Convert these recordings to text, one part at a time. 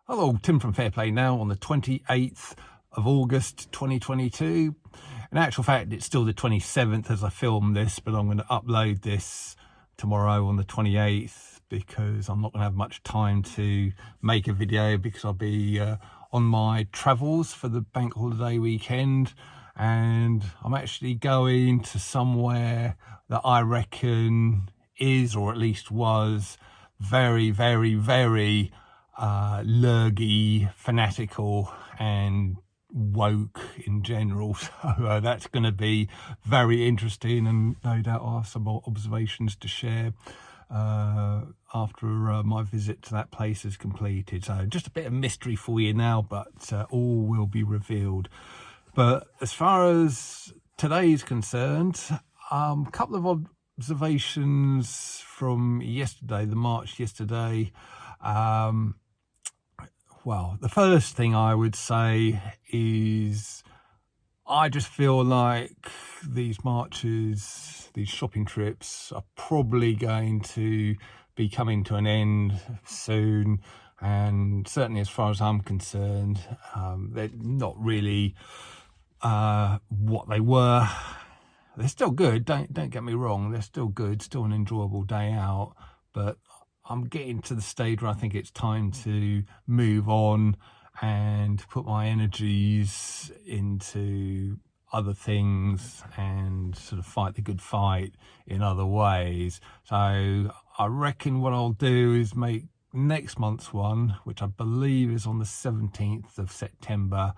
Hello, Tim from Fairplay Now on the 28th of August 2022. In actual fact, it's still the 27th as I film this, but I'm going to upload this tomorrow on the 28th because I'm not going to have much time to make a video because I'll be on my travels for the bank holiday weekend, and I'm actually going to somewhere that I reckon is, or at least was, very, very, very lurgy, fanatical and woke in general. So that's going to be very interesting, and no doubt I'll have some more observations to share after my visit to that place is completed. So just a bit of mystery for you now, but all will be revealed. But as far as today is concerned, a couple of observations from yesterday, the march yesterday. Well, the first thing I would say is I just feel like these marches, these shopping trips are probably going to be coming to an end soon. And certainly as far as I'm concerned, they're not really what they were. They're still good, don't get me wrong, they're still good, still an enjoyable day out, but I'm getting to the stage where I think it's time to move on and put my energies into other things and sort of fight the good fight in other ways. So I reckon what I'll do is make next month's one, which I believe is on the 17th of September,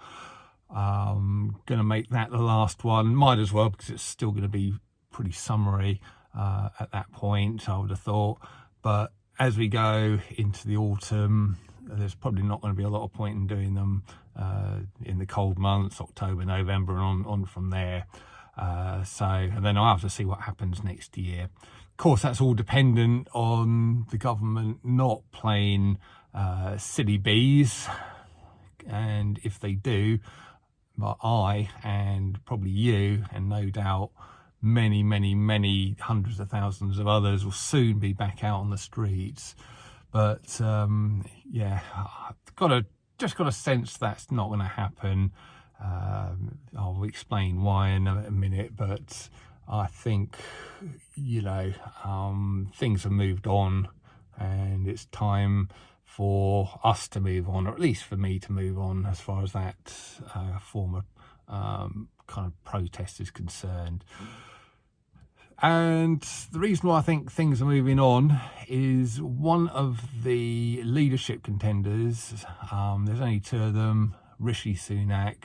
going to make that the last one. Might as well, because it's still going to be pretty summery at that point, I would have thought. But as we go into the autumn, there's probably not going to be a lot of point in doing them in the cold months, October, November, and on from there. And then I'll have to see what happens next year. Of course, that's all dependent on the government not playing silly bees. And if they do, but I and probably you, and no doubt many, many, many hundreds of thousands of others will soon be back out on the streets. But yeah, I've just got a sense that's not going to happen. I'll explain why in a minute, but I think, things have moved on, and it's time for us to move on, or at least for me to move on as far as that form of kind of protest is concerned. And the reason why I think things are moving on is one of the leadership contenders, there's only two of them, Rishi Sunak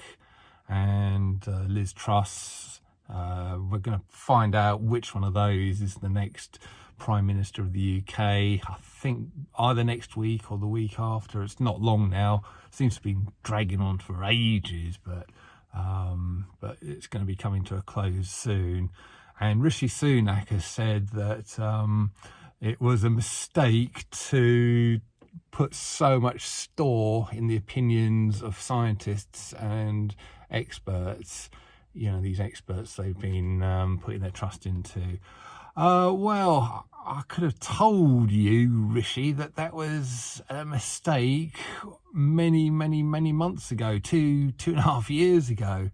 and Liz Truss. We're going to find out which one of those is the next Prime Minister of the UK. I think either next week or the week after. It's not long now. It seems to be dragging on for ages, but it's going to be coming to a close soon. And Rishi Sunak has said that it was a mistake to put so much store in the opinions of scientists and experts. These experts they've been putting their trust into. Well, I could have told you, Rishi, that was a mistake many, many, many months ago, two and a half years ago,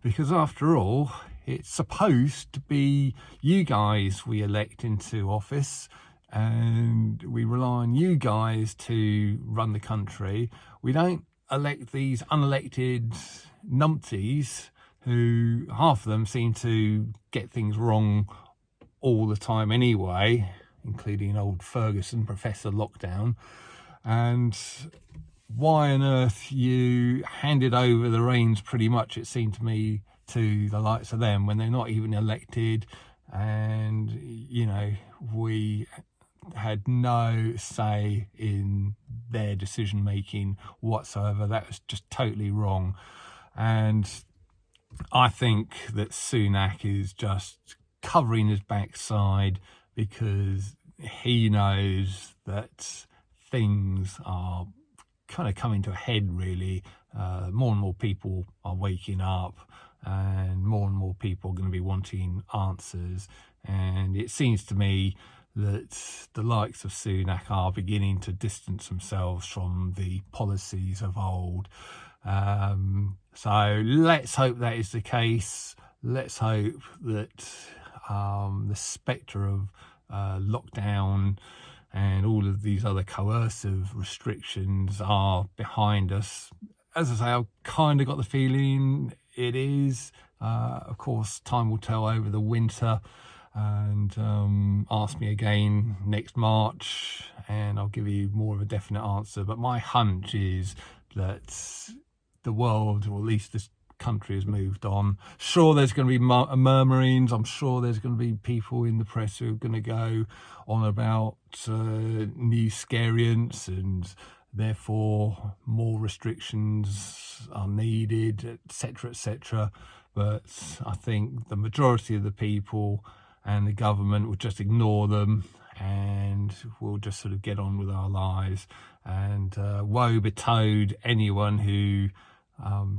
because after all, it's supposed to be you guys we elect into office, and we rely on you guys to run the country. We don't elect these unelected numpties who, half of them, seem to get things wrong all the time anyway, including old Ferguson, Professor Lockdown. And why on earth you handed over the reins, pretty much, it seemed to me, to the likes of them when they're not even elected, and we had no say in their decision making whatsoever. That was just totally wrong. And I think that Sunak is just covering his backside because he knows that things are kind of coming to a head, really. More and more people are waking up, and more people are going to be wanting answers. And it seems to me that the likes of Sunak are beginning to distance themselves from the policies of old. So let's hope that is the case. Let's hope that the spectre of lockdown and all of these other coercive restrictions are behind us. As I say, I've kind of got the feeling it is. Of course, time will tell over the winter, and ask me again next March and I'll give you more of a definite answer. But my hunch is that the world, or at least this country, has moved on. Sure, there's going to be murmurings. I'm sure there's going to be people in the press who are going to go on about new scariants and therefore more restrictions are needed, etc., etc. But I think the majority of the people and the government will just ignore them, and we'll just sort of get on with our lives. And woe betide anyone who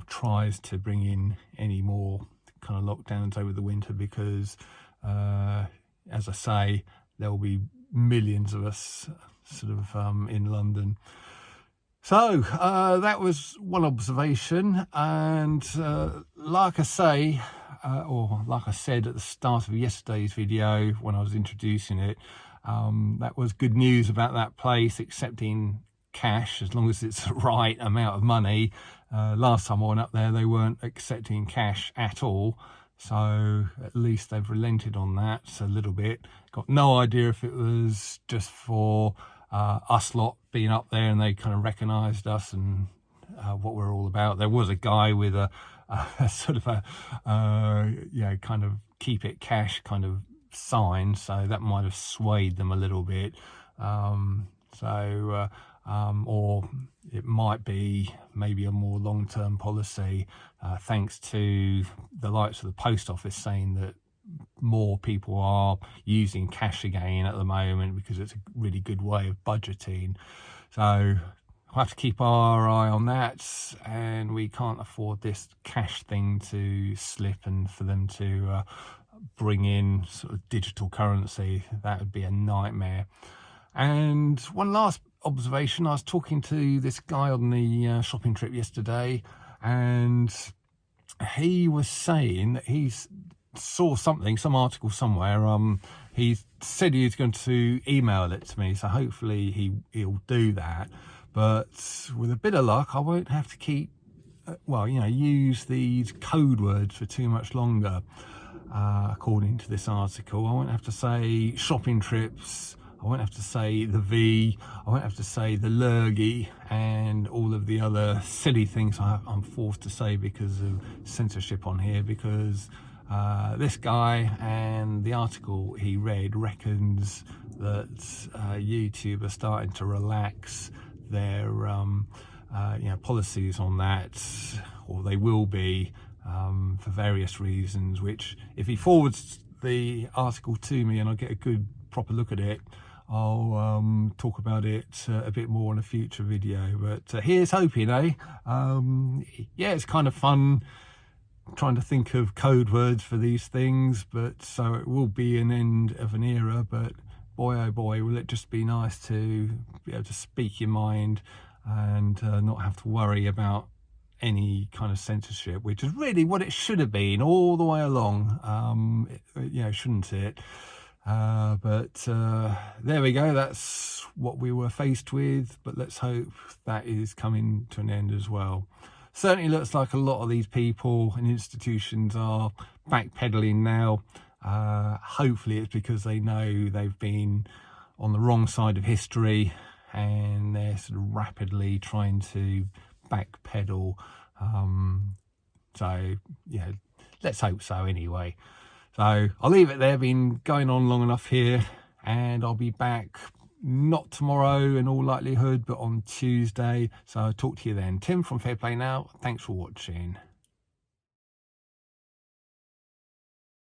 tries to bring in any more kind of lockdowns over the winter, because as I say, there will be millions of us sort of in London. So that was one observation, and like I say, or like I said at the start of yesterday's video when I was introducing it, that was good news about that place accepting cash as long as it's the right amount of money. Last time I went up there, they weren't accepting cash at all, so at least they've relented on that a little bit. Got no idea if it was just for us lot being up there and they kind of recognised us and what we're all about. There was a guy with a sort of a kind of keep it cash kind of sign, so that might have swayed them a little bit. Or it might be maybe a more long-term policy, thanks to the likes of the post office saying that more people are using cash again at the moment because it's a really good way of budgeting. So we'll have to keep our eye on that, and we can't afford this cash thing to slip and for them to bring in sort of digital currency. That would be a nightmare. And one last observation, I was talking to this guy on the shopping trip yesterday, and he was saying that he's saw something, some article somewhere. He said he was going to email it to me, so hopefully he'll do that. But with a bit of luck, I won't have to keep use these code words for too much longer. According to this article, I won't have to say shopping trips, I won't have to say the V, I won't have to say the lurgy and all of the other silly things I'm forced to say because of censorship on here, because this guy and the article he read reckons that YouTube are starting to relax their policies on that, or they will be, for various reasons, which if he forwards the article to me and I get a good proper look at it, I'll talk about it a bit more in a future video. But here's hoping, it's kind of fun trying to think of code words for these things, but so it will be an end of an era. But boy oh boy, will it just be nice to be able to speak your mind and not have to worry about any kind of censorship, which is really what it should have been all the way along, shouldn't it? But there we go, that's what we were faced with, but let's hope that is coming to an end as well. Certainly looks like a lot of these people and institutions are backpedaling now. Hopefully it's because they know they've been on the wrong side of history and they're sort of rapidly trying to backpedal. Let's hope so anyway. So I'll leave it there, been going on long enough here, and I'll be back not tomorrow in all likelihood, but on Tuesday. So I'll talk to you then. Tim from Fair Play Now, thanks for watching.